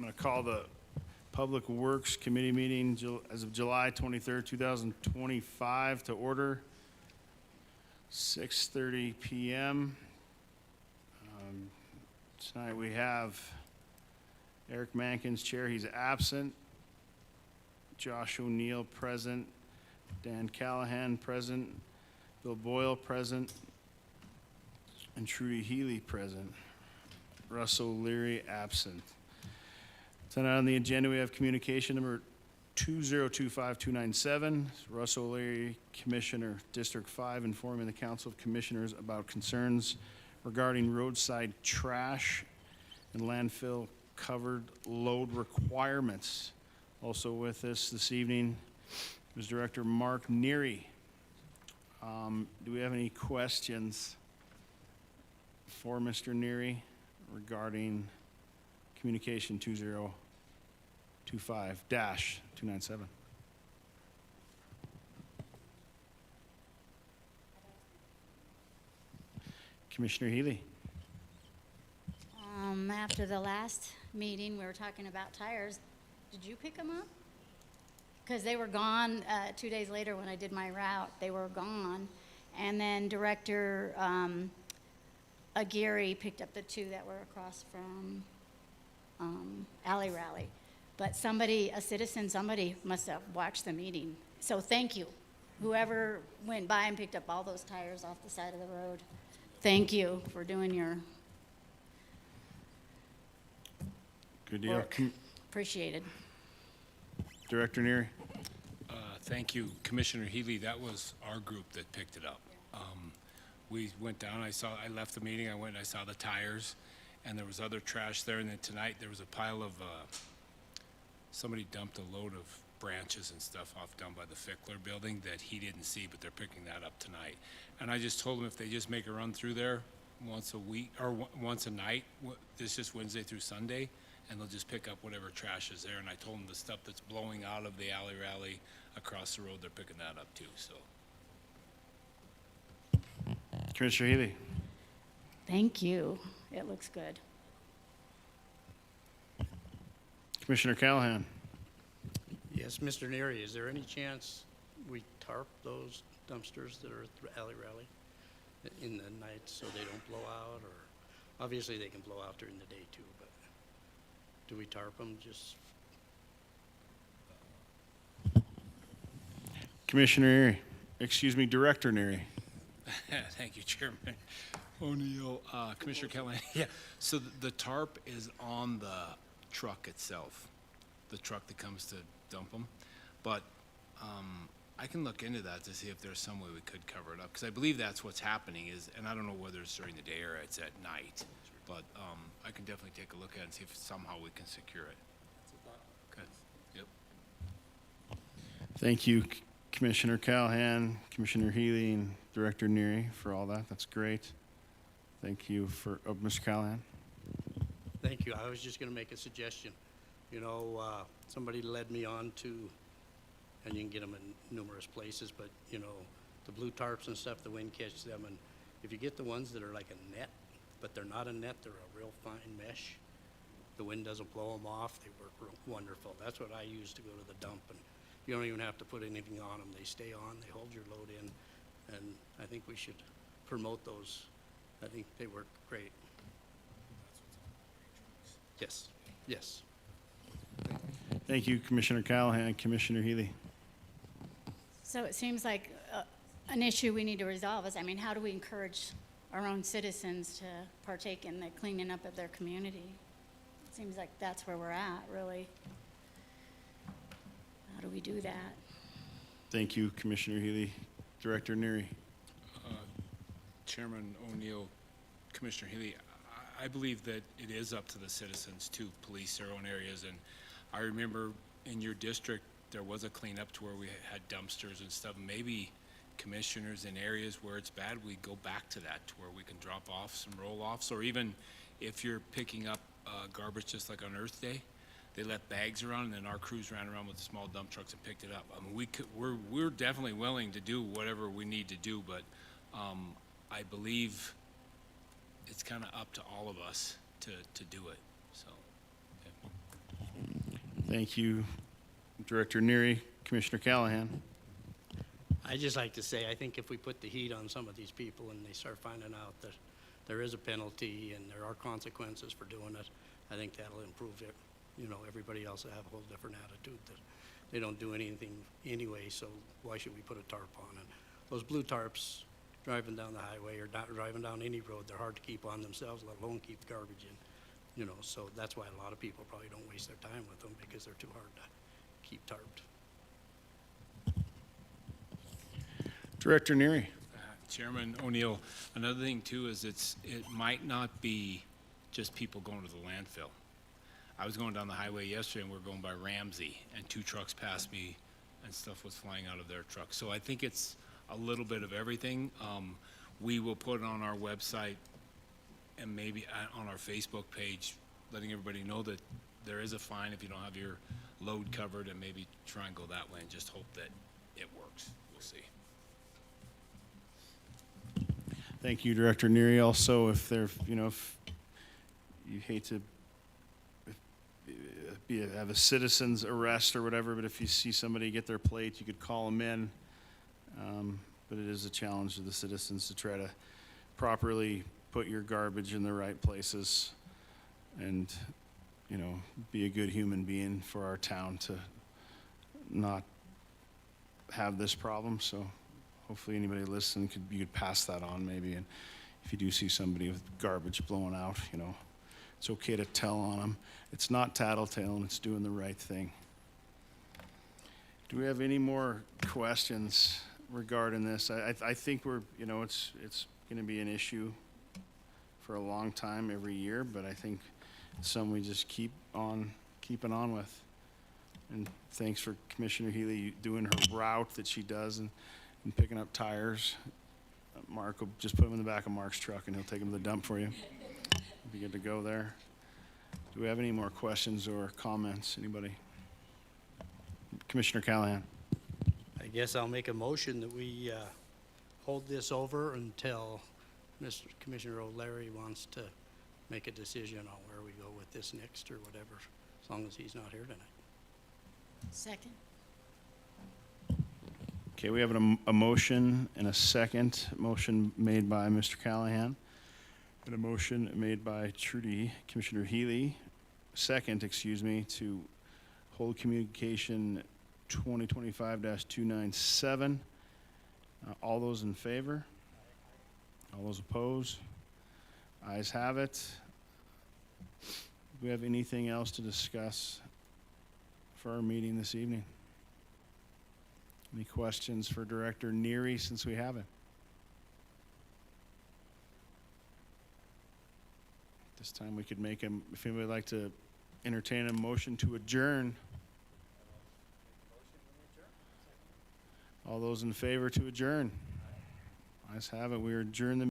I'm going to call the Public Works Committee meeting as of July 23rd, 2025 to order. 6:30 p.m. Tonight we have Eric Mankins, chair. He's absent. Josh O'Neill present. Dan Callahan present. Bill Boyle present. And Trudy Healy present. Russell O'Leary absent. Tonight on the agenda we have communication number 2025297. Russell O'Leary, Commissioner, District 5, informing the Council of Commissioners about concerns regarding roadside trash and landfill covered load requirements. Also with us this evening is Director Mark Neary. Do we have any questions for Mr. Neary regarding communication 2025-297? Commissioner Healy. After the last meeting, we were talking about tires. Did you pick them up? Because they were gone 2 days later when I did my route. They were gone. And then Director Aguirre picked up the two that were across from Alley Rally. But somebody must have watched the meeting. So thank you. Whoever went by and picked up all those tires off the side of the road. Thank you for doing your Good deal. work. Appreciated. Director Neary. Thank you, Commissioner Healy. That was our group that picked it up. We went down. I left the meeting. I went and I saw the tires, and there was other trash there. And then tonight there was a pile of somebody dumped a load of branches and stuff off down by the Fickler building that he didn't see, but they're picking that up tonight. And I just told him if they just make a run through there once a week or once a night, this is just Wednesday through Sunday, and they'll just pick up whatever trash is there. And I told them the stuff that's blowing out of the Alley Rally across the road, they're picking that up too. So, Commissioner Healy. Thank you. It looks good. Commissioner Callahan. Yes, Mr. Neary, is there any chance we tarp those dumpsters that are at the Alley Rally in the night so they don't blow out? Or obviously they can blow out during the day too, but do we tarp them just? Commissioner Neary. Director Neary. Thank you, Chairman O'Neill. Commissioner Callahan. Yeah, so the tarp is on the truck itself, the truck that comes to dump them. But I can look into that to see if there's some way we could cover it up, because I believe that's what's happening is, and I don't know whether it's during the day or it's at night, but I can definitely take a look at it and see if somehow we can secure it. Good. Yep. Thank you, Commissioner Callahan, Commissioner Healy, and Director Neary for all that. That's great. Thank you for, Mr. Callahan. Thank you. I was just going to make a suggestion. You know, somebody led me on to, and you can get them in numerous places, but you know, the blue tarps and stuff, the wind catches them, and if you get the ones that are like a net, but they're not a net, they're a real fine mesh, the wind doesn't blow them off, they work wonderful. That's what I use to go to the dump, and you don't even have to put anything on them. They stay on, they hold your load in, and I think we should promote those. I think they work great. Yes, yes. Thank you, Commissioner Callahan, Commissioner Healy. So it seems like an issue we need to resolve is, how do we encourage our own citizens to partake in the cleaning up of their community? It seems like that's where we're at, really. How do we do that? Thank you, Commissioner Healy. Director Neary. Chairman O'Neill, Commissioner Healy, I believe that it is up to the citizens to police their own areas. And I remember in your district, there was a cleanup to where we had dumpsters and stuff. Maybe commissioners in areas where it's bad, we go back to that to where we can drop off some roll-offs, or even if you're picking up garbage just like on Earth Day, they left bags around and then our crews ran around with the small dump trucks and picked it up. We're definitely willing to do whatever we need to do, but I believe it's kind of up to all of us to do it. So, yeah. Thank you, Director Neary. Commissioner Callahan. I just like to say, I think if we put the heat on some of these people and they start finding out that there is a penalty and there are consequences for doing it, I think that'll improve it. You know, everybody else will have a whole different attitude that they don't do anything anyway, so why should we put a tarp on it? Those blue tarps driving down the highway or not driving down any road, they're hard to keep on themselves, let alone keep the garbage in. You know, so that's why a lot of people probably don't waste their time with them, because they're too hard to keep tarped. Director Neary. Chairman O'Neill, another thing too is it might not be just people going to the landfill. I was going down the highway yesterday and we we're going by Ramsey and 2 trucks passed me and stuff was flying out of their truck. So I think it's a little bit of everything. We will put it on our website and maybe on our Facebook page, letting everybody know that there is a fine if you don't have your load covered, and maybe try and go that way and just hope that it works. We'll see. Thank you, Director Neary. Also, if there, you know, if you hate to have a citizen's arrest or whatever, but if you see somebody get their plate, you could call them in. But it is a challenge to the citizens to try to properly put your garbage in the right places and, you know, be a good human being for our town to not have this problem. So hopefully anybody listening you could pass that on maybe. And if you do see somebody with garbage blowing out, you know, it's okay to tell on them. It's not tattletale and it's doing the right thing. Do we have any more questions regarding this? I think we're, you know, it's going to be an issue for a long time every year, but I think it's something we just keeping on with. And thanks for Commissioner Healy doing her route that she does and picking up tires. Mark will just put them in the back of Mark's truck and he'll take them to the dump for you. Be good to go there. Do we have any more questions or comments? Anybody? Commissioner Callahan. I guess I'll make a motion that we hold this over until Mr. Commissioner O'Leary wants to make a decision on where we go with this next or whatever, as long as he's not here tonight. Second. Okay, we have a motion and a second. Motion made by Mr. Callahan and a motion made by Commissioner Healy. Second, excuse me, to hold communication 2025-297. All those in favor? All those opposed? Ayes have it. Do we have anything else to discuss for our meeting this evening? Any questions for Director Neary since we have it? This time we could make him, if anybody would like to entertain a motion to adjourn. All those in favor to adjourn? Ayes have it. We adjourn the